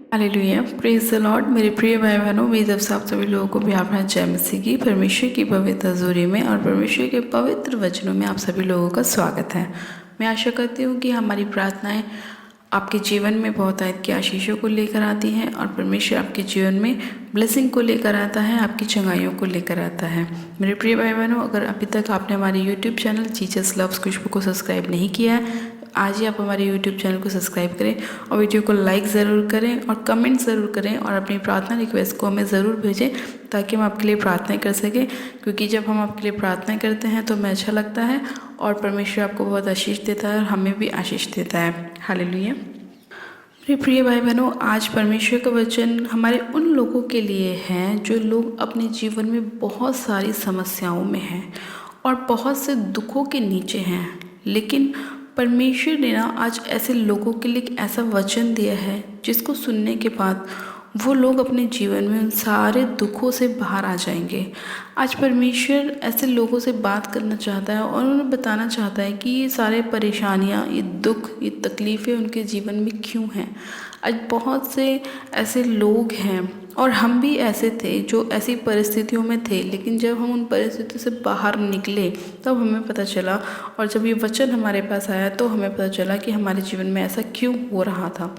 Hallelujah, praise the Lord. मेरे प्रिय भाई बहनों, मेरी तरफ से आप सभी लोगों को भी अपना जय मसीह की परमेश्वर की पवित्र हजूरी में और परमेश्वर के पवित्र वचनों में आप सभी लोगों का स्वागत है। मैं आशा करती हूँ कि हमारी प्रार्थनाएं आपके जीवन में बहुत आयत की आशीषों को लेकर आती हैं और परमेश्वर आपके जीवन में ब्लेसिंग को लेकर आता है, आपकी चंगाइयों को लेकर आता है। मेरे प्रिय भाई बहनों, अगर अभी तक आपने हमारे यूट्यूब चैनल जीसस लव्स खुशबू को सब्सक्राइब नहीं किया है, आज ही आप हमारे यूट्यूब चैनल को सब्सक्राइब करें और वीडियो को लाइक ज़रूर करें और कमेंट ज़रूर करें और अपनी प्रार्थना रिक्वेस्ट को हमें ज़रूर भेजें ताकि हम आपके लिए प्रार्थना कर सकें, क्योंकि जब हम आपके लिए प्रार्थना करते हैं तो हमें अच्छा लगता है और परमेश्वर आपको बहुत आशीष देता है और हमें भी आशीष देता है। हालेलुया। मेरे प्रिय भाई बहनों, आज परमेश्वर का वचन हमारे उन लोगों के लिए है जो लोग अपने जीवन में बहुत सारी समस्याओं में हैं और बहुत से दुखों के नीचे हैं, लेकिन परमेश्वर ने ना आज ऐसे लोगों के लिए एक ऐसा वचन दिया है जिसको सुनने के बाद वो लोग अपने जीवन में उन सारे दुखों से बाहर आ जाएंगे। आज परमेश्वर ऐसे लोगों से बात करना चाहता है और उन्हें बताना चाहता है कि ये सारे परेशानियाँ, ये दुख, ये तकलीफ़ें उनके जीवन में क्यों हैं। आज बहुत से ऐसे लोग हैं और हम भी ऐसे थे जो ऐसी परिस्थितियों में थे, लेकिन जब हम उन परिस्थितियों से बाहर निकले तब हमें पता चला, और जब ये वचन हमारे पास आया तो हमें पता चला कि हमारे जीवन में ऐसा क्यों हो रहा था।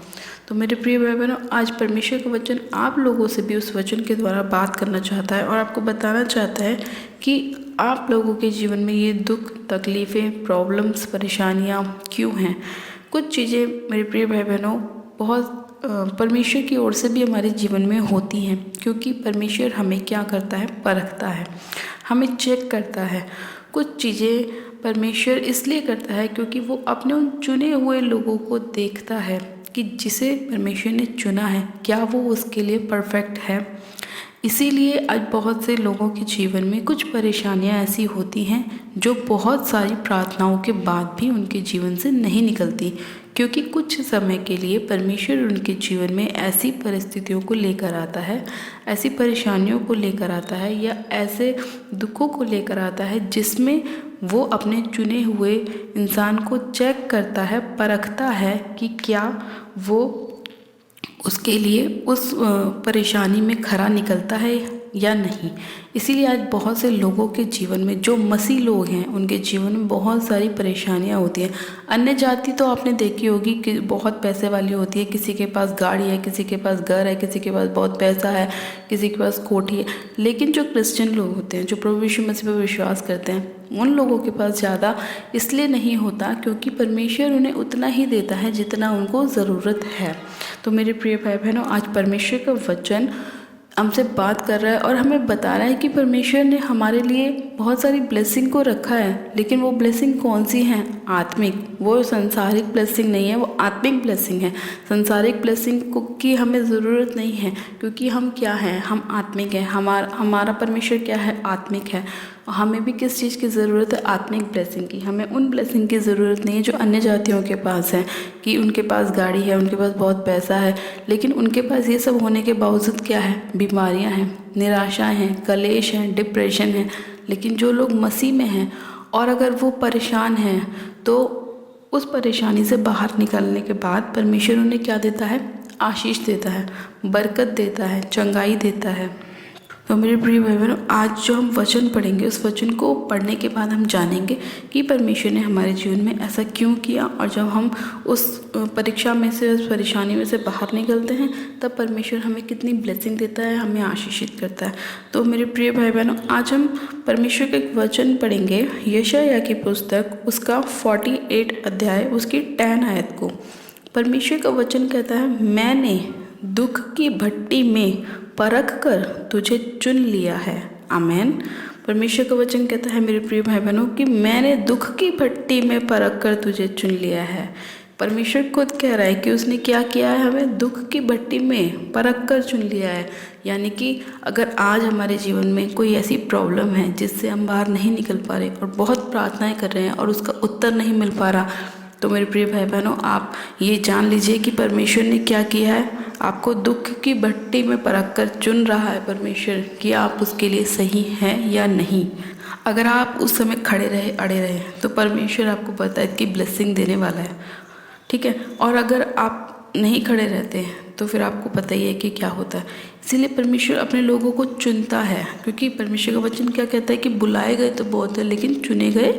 तो मेरे प्रिय भाई बहनों, आज परमेश्वर का वचन आप लोगों से भी उस वचन के द्वारा बात करना चाहता है और आपको बताना चाहता है कि आप लोगों के जीवन में ये दुख, तकलीफ़ें, प्रॉब्लम्स, परेशानियाँ क्यों हैं। कुछ चीज़ें मेरे प्रिय भाई बहनों बहुत परमेश्वर की ओर से भी हमारे जीवन में होती हैं, क्योंकि परमेश्वर हमें क्या करता है, परखता है, हमें चेक करता है। कुछ चीज़ें परमेश्वर इसलिए करता है क्योंकि वो अपने उन चुने हुए लोगों को देखता है कि जिसे परमेश्वर ने चुना है क्या वो उसके लिए परफेक्ट है। इसीलिए आज बहुत से लोगों के जीवन में कुछ परेशानियां ऐसी होती हैं जो बहुत सारी प्रार्थनाओं के बाद भी उनके जीवन से नहीं निकलती, क्योंकि कुछ समय के लिए परमेश्वर उनके जीवन में ऐसी परिस्थितियों को लेकर आता है, ऐसी परेशानियों को लेकर आता है या ऐसे दुखों को लेकर आता है जिसमें वो अपने चुने हुए इंसान को चेक करता है, परखता है कि क्या वो उसके लिए उस परेशानी में खरा निकलता है या नहीं। इसीलिए आज बहुत से लोगों के जीवन में, जो मसीह लोग हैं, उनके जीवन में बहुत सारी परेशानियां होती हैं। अन्य जाति तो आपने देखी होगी कि बहुत पैसे वाली होती है, किसी के पास गाड़ी है, किसी के पास घर है, किसी के पास बहुत पैसा है, किसी के पास कोठी है, लेकिन जो क्रिश्चियन लोग होते हैं, जो प्रभु यीशु मसीह पर विश्वास करते हैं, उन लोगों के पास ज़्यादा इसलिए नहीं होता क्योंकि परमेश्वर उन्हें उतना ही देता है जितना उनको ज़रूरत है। तो मेरे प्रिय भाई बहनों, आज परमेश्वर का वचन हमसे बात कर रहा है और हमें बता रहा है कि परमेश्वर ने हमारे लिए बहुत सारी ब्लेसिंग को रखा है, लेकिन वो ब्लेसिंग कौन सी हैं? आत्मिक। वो सांसारिक ब्लेसिंग नहीं है, वो आत्मिक ब्लेसिंग है। सांसारिक ब्लेसिंग को की हमें ज़रूरत नहीं है, क्योंकि हम क्या हैं? हम आत्मिक हैं। हमारा परमेश्वर क्या है? आत्मिक है। हमें भी किस चीज़ की ज़रूरत है? आत्मिक ब्लेसिंग की। हमें उन ब्लेसिंग की ज़रूरत नहीं है जो अन्य जातियों के पास है, कि उनके पास गाड़ी है, उनके पास बहुत पैसा है, लेकिन उनके पास ये सब होने के बावजूद क्या है? बीमारियां हैं, निराशाएं हैं, कलेश हैं, डिप्रेशन है। लेकिन जो लोग मसीह में हैं और अगर वो परेशान हैं तो उस परेशानी से बाहर निकलने के बाद परमेश्वर उन्हें क्या देता है? आशीष देता है, बरकत देता है, चंगाई देता है। तो मेरे प्रिय भाई बहनों, आज जो हम वचन पढ़ेंगे, उस वचन को पढ़ने के बाद हम जानेंगे कि परमेश्वर ने हमारे जीवन में ऐसा क्यों किया, और जब हम उस परीक्षा में से, उस परेशानी में से बाहर निकलते हैं, तब परमेश्वर हमें कितनी ब्लेसिंग देता है, हमें आशीषित करता है। तो मेरे प्रिय भाई बहनों, आज हम परमेश्वर का एक वचन पढ़ेंगे, यशायाह की पुस्तक, उसका 48 अध्याय, उसकी 10 आयत को। परमेश्वर का वचन कहता है, मैंने दुख की भट्टी में परख कर तुझे चुन लिया है। आमेन। परमेश्वर का वचन कहता है मेरे प्रिय भाई बहनों कि मैंने दुख की भट्टी में परख कर तुझे चुन लिया है। परमेश्वर खुद कह रहा है कि उसने क्या किया है? हमें दुख की भट्टी में परख कर चुन लिया है। यानी कि अगर आज हमारे जीवन में कोई ऐसी प्रॉब्लम है जिससे हम बाहर नहीं निकल पा रहे और बहुत प्रार्थनाएं कर रहे हैं और उसका उत्तर नहीं मिल पा रहा, तो मेरे प्रिय भाई बहनों, आप ये जान लीजिए कि परमेश्वर ने क्या किया है? आपको दुख की भट्टी में परख कर चुन रहा है परमेश्वर कि आप उसके लिए सही हैं या नहीं। अगर आप उस समय खड़े रहे, अड़े रहे, तो परमेश्वर आपको पता है कि ब्लेसिंग देने वाला है, ठीक है। और अगर आप नहीं खड़े रहते हैं तो फिर आपको पता ही है कि क्या होता है। इसीलिए परमेश्वर अपने लोगों को चुनता है, क्योंकि परमेश्वर का वचन क्या कहता है कि बुलाए गए तो बहुत है लेकिन चुने गए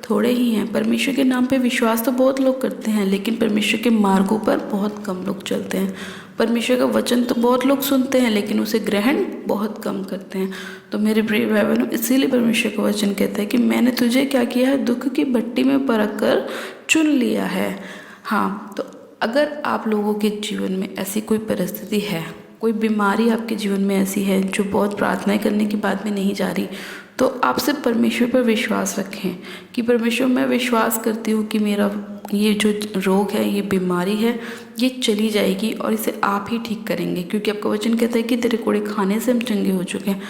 थोड़े ही हैं। परमेश्वर के नाम पे विश्वास तो बहुत लोग करते हैं, लेकिन परमेश्वर के मार्गों पर बहुत कम लोग चलते हैं। परमेश्वर का वचन तो बहुत लोग सुनते हैं, लेकिन उसे ग्रहण बहुत कम करते हैं। तो मेरे प्रिय भाई बहनों, इसीलिए परमेश्वर का वचन कहता है कि मैंने तुझे क्या किया है, दुख की भट्टी में परख कर चुन लिया है। हाँ, तो अगर आप लोगों के जीवन में ऐसी कोई परिस्थिति है, कोई बीमारी आपके जीवन में ऐसी है जो बहुत प्रार्थनाएं करने के बाद में नहीं जा रही, तो आप सिर्फ परमेश्वर पर विश्वास रखें कि परमेश्वर, मैं विश्वास करती हूँ कि मेरा ये जो रोग है, ये बीमारी है, ये चली जाएगी और इसे आप ही ठीक करेंगे, क्योंकि आपका वचन कहता है कि तेरे कोड़े खाने से हम चंगे हो चुके हैं।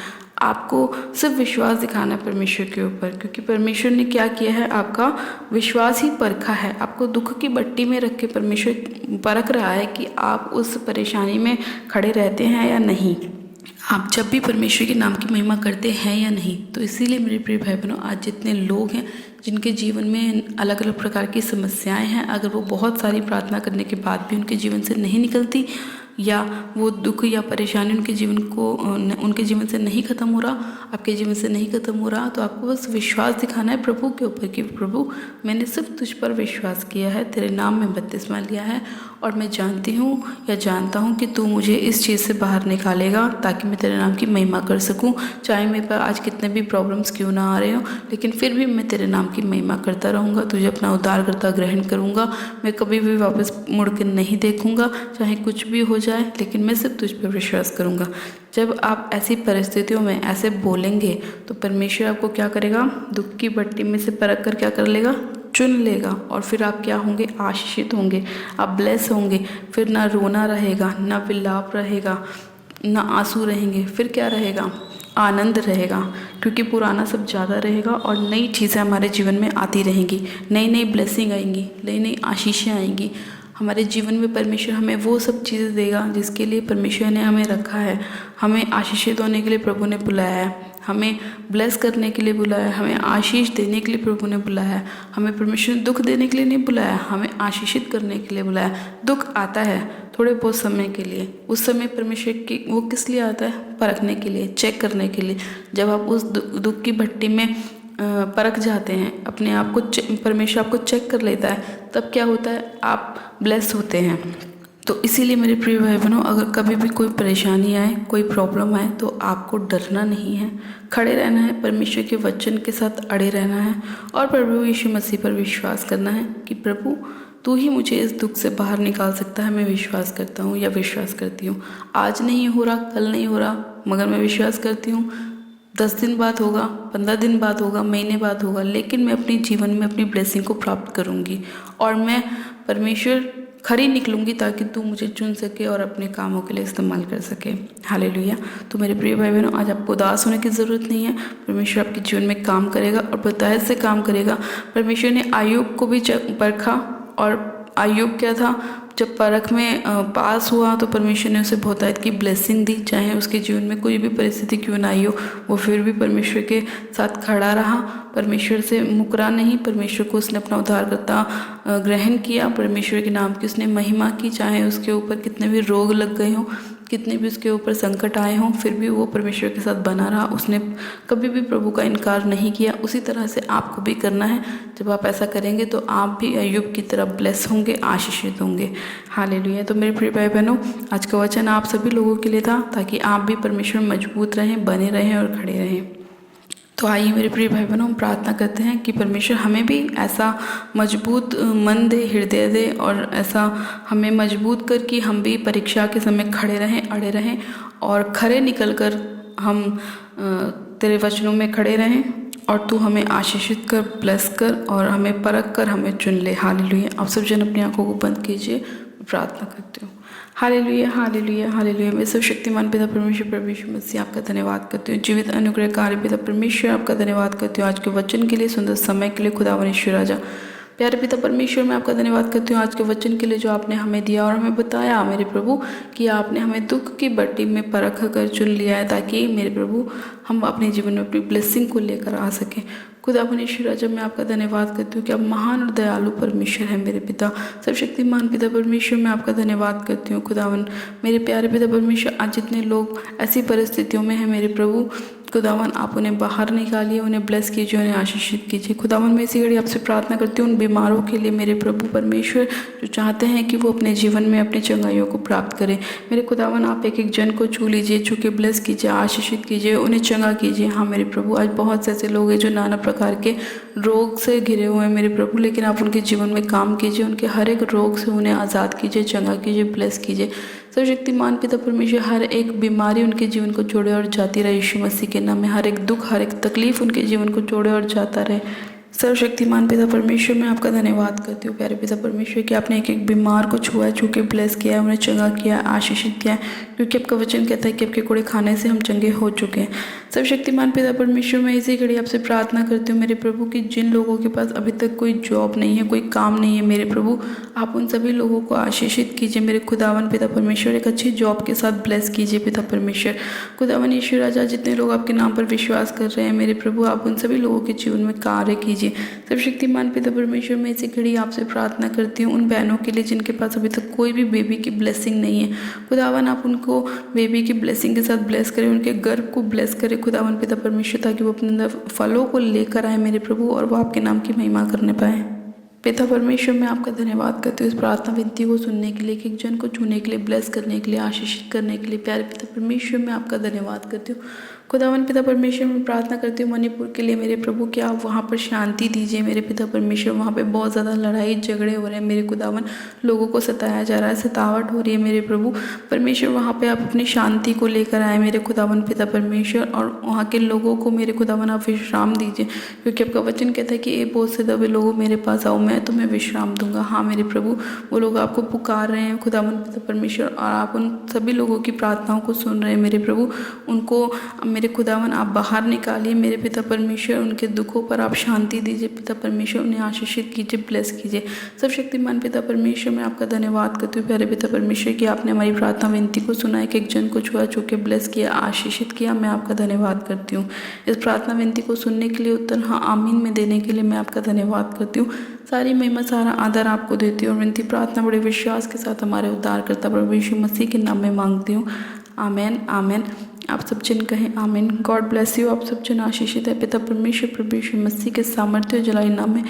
आपको सिर्फ विश्वास दिखाना है परमेश्वर के ऊपर, क्योंकि परमेश्वर ने क्या किया है, आपका विश्वास ही परखा है। आपको दुख की भट्टी में रख के परमेश्वर परख रहा है कि आप उस परेशानी में खड़े रहते हैं या नहीं, आप जब भी परमेश्वर के नाम की महिमा करते हैं या नहीं। तो इसीलिए मेरे प्रिय भाई बहनों, आज जितने लोग हैं जिनके जीवन में अलग अलग प्रकार की समस्याएं हैं, अगर वो बहुत सारी प्रार्थना करने के बाद भी उनके जीवन से नहीं निकलती, या वो दुख या परेशानी उनके जीवन से नहीं खत्म हो रहा, आपके जीवन से नहीं खत्म हो रहा, तो आपको बस विश्वास दिखाना है प्रभु के ऊपर कि प्रभु, मैंने सिर्फ तुझ पर विश्वास किया है, तेरे नाम में बपतिस्मा लिया है, और मैं जानती हूँ या जानता हूँ कि तू मुझे इस चीज़ से बाहर निकालेगा ताकि मैं तेरे नाम की महिमा कर सकूँ। चाहे मेरे पर आज कितने भी प्रॉब्लम्स क्यों ना आ रहे हो, लेकिन फिर भी मैं तेरे नाम की महिमा करता रहूँगा, तुझे अपना उद्धारकर्ता ग्रहण करूँगा। मैं कभी भी वापस मुड़ के नहीं देखूँगा, चाहे कुछ भी हो जाए, लेकिन मैं सिर्फ तुझ पर विश्वास करूँगा। जब आप ऐसी परिस्थितियों में ऐसे बोलेंगे तो परमेश्वर आपको क्या करेगा, दुख की भट्टी में से परख कर क्या कर लेगा, चुन लेगा, और फिर आप क्या होंगे, आशीषित होंगे, आप ब्लेस होंगे। फिर ना रोना रहेगा, ना विलाप रहेगा, ना आंसू रहेंगे, फिर क्या रहेगा, आनंद रहेगा, क्योंकि पुराना सब ज़्यादा रहेगा और नई चीज़ें हमारे जीवन में आती रहेंगी, नई नई ब्लेसिंग आएंगी, नई नई आशीषें आएंगी हमारे जीवन में। परमेश्वर हमें वो सब चीज़ें देगा जिसके लिए परमेश्वर ने हमें रखा है। हमें आशीषित होने के लिए प्रभु ने बुलाया है, हमें ब्लेस करने के लिए बुलाया है, हमें आशीष देने के लिए प्रभु ने बुलाया है। हमें परमेश्वर ने दुख देने के लिए नहीं बुलाया, हमें आशीषित करने के लिए बुलाया है। दुख आता है थोड़े बहुत समय के लिए, उस समय परमेश्वर की वो किस लिए आता है, परखने के लिए, चेक करने के लिए। जब आप उस दुख की भट्टी में परख जाते हैं, अपने आप को परमेश्वर आपको चेक कर लेता है, तब क्या होता है, आप ब्लेस होते हैं। तो इसीलिए मेरे प्रिय भाई बहनों, अगर कभी भी कोई परेशानी आए, कोई प्रॉब्लम आए, तो आपको डरना नहीं है, खड़े रहना है, परमेश्वर के वचन के साथ अड़े रहना है, और प्रभु यीशु मसीह पर विश्वास करना है कि प्रभु, तू ही मुझे इस दुख से बाहर निकाल सकता है। मैं विश्वास करता हूँ या विश्वास करती हूँ। आज नहीं हो रहा, कल नहीं हो रहा, मगर मैं विश्वास करती हूँ 10 दिन बाद होगा, 15 दिन बाद होगा, महीने बाद होगा, लेकिन मैं अपने जीवन में अपनी ब्लेसिंग को प्राप्त करूँगी, और मैं परमेश्वर खरी निकलूँगी ताकि तू मुझे चुन सके और अपने कामों के लिए इस्तेमाल कर सके। हालेलुया। तो मेरे प्रिय भाई बहनों, आज आपको उदास होने की ज़रूरत नहीं है। परमेश्वर आपके जीवन में काम करेगा और बताए से काम करेगा। परमेश्वर ने आयुब को भी परखा, और आयुब क्या था, जब परख में पास हुआ तो परमेश्वर ने उसे बहुतायत की ब्लेसिंग दी। चाहे उसके जीवन में कोई भी परिस्थिति क्यों ना आई हो, वो फिर भी परमेश्वर के साथ खड़ा रहा, परमेश्वर से मुकरा नहीं, परमेश्वर को उसने अपना उद्धारकर्ता ग्रहण किया, परमेश्वर के नाम की उसने महिमा की। चाहे उसके ऊपर कितने भी रोग लग गए हों, कितने भी उसके ऊपर संकट आए हों, फिर भी वो परमेश्वर के साथ बना रहा, उसने कभी भी प्रभु का इनकार नहीं किया। उसी तरह से आपको भी करना है। जब आप ऐसा करेंगे तो आप भी अय्यूब की तरह ब्लेस होंगे, आशीषित होंगे। हालेलुया। तो मेरे प्रिय भाई बहनों, आज का वचन आप सभी लोगों के लिए था, ताकि आप भी परमेश्वर में मजबूत रहें, बने रहें और खड़े रहें। तो आइए मेरे प्रिय भाई बहनों, हम प्रार्थना करते हैं कि परमेश्वर हमें भी ऐसा मजबूत मन दे, हृदय दे, और ऐसा हमें मजबूत कर कि हम भी परीक्षा के समय खड़े रहें, अड़े रहें, और खरे निकल कर हम तेरे वचनों में खड़े रहें, और तू हमें आशीषित कर, ब्लेस कर, और हमें परख कर हमें चुन ले। हालेलुया। आप सब जन अपनी आंखों को बंद कीजिए, प्रार्थना करती हूँ। Hallelujah, hallelujah, hallelujah. मैं सर्वशक्तिमान पिता परमेश्वर प्रभु यीशु मसीह आपका धन्यवाद करती हूँ। जीवित अनुग्रहकारी पिता परमेश्वर आपका धन्यवाद करती हूँ आज के वचन के लिए, सुंदर समय के लिए। खुदावन ईश्वर राजा, प्यारे पिता परमेश्वर, मैं आपका धन्यवाद करती हूँ आज के वचन के लिए जो आपने हमें दिया और हमें बताया मेरे प्रभु कि आपने हमें दुख की भट्टी में परख कर चुन लिया है, ताकि मेरे प्रभु हम अपने जीवन में अपनी ब्लेसिंग को लेकर आ सकें। खुदावन ईश्वर राजा, मैं आपका धन्यवाद करती हूँ कि आप महान और दयालु परमेश्वर हैं मेरे पिता, सर्वशक्तिमान पिता परमेश्वर। मैं आपका धन्यवाद करती हूँ खुदावन मेरे प्यारे पिता परमेश्वर। आज जितने लोग ऐसी परिस्थितियों में हैं मेरे प्रभु, खुदावन आप उन्हें बाहर निकालिए, उन्हें ब्लेस कीजिए, उन्हें आशीषित कीजिए। खुदावन मैं इसी घड़ी आपसे प्रार्थना करती हूँ उन बीमारों के लिए मेरे प्रभु परमेश्वर, जो चाहते हैं कि वो अपने जीवन में अपनी चंगाइयों को प्राप्त करें। मेरे खुदावन आप एक एक जन को छू लीजिए, छू के ब्लेस कीजिए, आशीषित कीजिए, उन्हें चंगा कीजिए। हाँ मेरे प्रभु, आज बहुत से ऐसे लोग हैं जो नाना प्रकार के रोग से घिरे हुए हैं मेरे प्रभु, लेकिन आप उनके जीवन में काम कीजिए, उनके हर एक रोग से उन्हें आज़ाद कीजिए, चंगा कीजिए, ब्लेस कीजिए। सर्वशक्तिमान पिता परमेश्वर, हर एक बीमारी उनके जीवन को छोड़े और जाती रहे यीशु मसीह के नाम में। हर एक दुख, हर एक तकलीफ उनके जीवन को छोड़े और जाता रहे। सर्वशक्तिमान पिता परमेश्वर, मैं आपका धन्यवाद करती हूँ प्यारे पिता परमेश्वर कि आपने एक एक बीमार को छुआ है, छू के ब्लेस किया है, उन्हें चंगा किया है, आशीषित किया है, क्योंकि आपका वचन कहता है कि आपके कोड़े खाने से हम चंगे हो चुके हैं। सर्वशक्तिमान पिता परमेश्वर, मैं इसी घड़ी आपसे प्रार्थना करती हूँ मेरे प्रभु कि जिन लोगों के पास अभी तक कोई जॉब नहीं है, कोई काम नहीं है मेरे प्रभु, आप उन सभी लोगों को आशीषित कीजिए मेरे खुदावन पिता परमेश्वर। एक अच्छी जॉब के साथ ब्लेस कीजिए पिता परमेश्वर। खुदावन ईश्वर राजा, जितने लोग आपके नाम पर विश्वास कर रहे हैं मेरे प्रभु, आप उन सभी लोगों के जीवन में कार्य कीजिए। सर्वशक्तिमान पिता परमेश्वर, मैं इसी घड़ी आपसे प्रार्थना करती हूँ उन बहनों के लिए जिनके पास अभी तक कोई भी बेबी की ब्लेसिंग नहीं है। खुदावन आप उनको बेबी की ब्लेसिंग के साथ ब्लेस करें, उनके गर्भ को ब्लेस करें खुदावन पिता परमेश्वर, ताकि वो अपने अंदर फलों को लेकर आए मेरे प्रभु और वो आपके नाम की महिमा करने पाए। पिता परमेश्वर, मैं आपका धन्यवाद करती हूँ इस प्रार्थना विनती को सुनने के लिए, एक जन को छूने के लिए, ब्लेस करने के लिए, आशीषित करने के लिए। प्यारे पिता परमेश्वर, मैं आपका धन्यवाद करती हूँ। खुदावन पिता परमेश्वर, मैं प्रार्थना करती हूँ मणिपुर के लिए मेरे प्रभु कि आप वहाँ पर शांति दीजिए मेरे पिता परमेश्वर। वहाँ पे बहुत ज़्यादा लड़ाई झगड़े हो रहे हैं मेरे खुदावन, लोगों को सताया जा रहा है, सतावट हो रही है मेरे प्रभु परमेश्वर। वहाँ पे आप अपनी शांति को लेकर आए मेरे खुदावन पिता परमेश्वर, और वहाँ के लोगों को मेरे खुदावन आप विश्राम दीजिए, क्योंकि आपका वचन कहता है कि ये बहुत से दबे लोगों मेरे पास आओ, मैं तुम्हें विश्राम दूंगा। हाँ मेरे प्रभु, वो लोग आपको पुकार रहे हैं खुदावन पिता परमेश्वर, और आप उन सभी लोगों की प्रार्थनाओं को सुन रहे हैं मेरे प्रभु। उनको मेरे खुदावन आप बाहर निकालिए मेरे पिता परमेश्वर, उनके दुखों पर आप शांति दीजिए पिता परमेश्वर, उन्हें आशीषित कीजिए, ब्लेस कीजिए। सर्वशक्तिमान पिता परमेश्वर, मैं आपका धन्यवाद करती हूँ प्यारे पिता परमेश्वर कि आपने हमारी प्रार्थना विनती को सुना, एक एक जन को छुआ, छू के ब्लेस किया, आशीषित किया। मैं आपका धन्यवाद करती हूँ इस प्रार्थना विनती को सुनने के लिए, उत्तर हाँ आमीन में देने के लिए। मैं आपका धन्यवाद करती हूँ। सारी महिमा, सारा आदर आपको देती हूँ और विनती प्रार्थना बड़े विश्वास के साथ हमारे उद्धारकर्ता प्रभु यीशु मसीह के नाम में मांगती हूँ, आमेन आमेन। आप सब जन कहें आमीन। God bless you. आप सब जन आशीषित है पिता परमेश्वर प्रभु यीशु मसीह के सामर्थ्य और जलाई नाम में।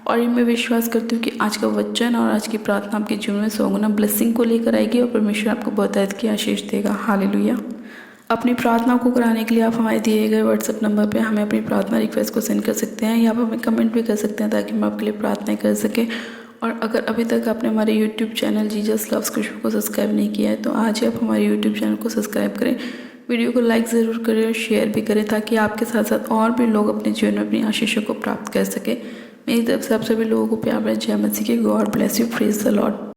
और मैं विश्वास करती हूँ कि आज का वचन और आज की प्रार्थना आपके जीवन में 100 गुना ब्लेसिंग को लेकर आएगी और परमेश्वर आपको बहुतायत की आशीष देगा। हालेलुया। अपनी प्रार्थना को कराने के लिए आप हमारे दिए गए व्हाट्सएप नंबर पे हमें अपनी प्रार्थना रिक्वेस्ट को सेंड कर सकते हैं, या आप हमें कमेंट भी कर सकते हैं ताकि हम आपके लिए प्रार्थना कर सकें। और अगर अभी तक आपने हमारे यूट्यूब चैनल जीसस लव्स खुशबू को सब्सक्राइब नहीं किया है तो आज ही आप हमारे यूट्यूब चैनल को सब्सक्राइब करें, वीडियो को लाइक ज़रूर करें और शेयर भी करें, ताकि आपके साथ साथ और भी लोग अपने जीवन में अपनी आशीषों को प्राप्त कर सकें। मेरी तरफ से आप सभी लोगों को प्यार भरी जय मसीह की। God bless you. Praise the Lord.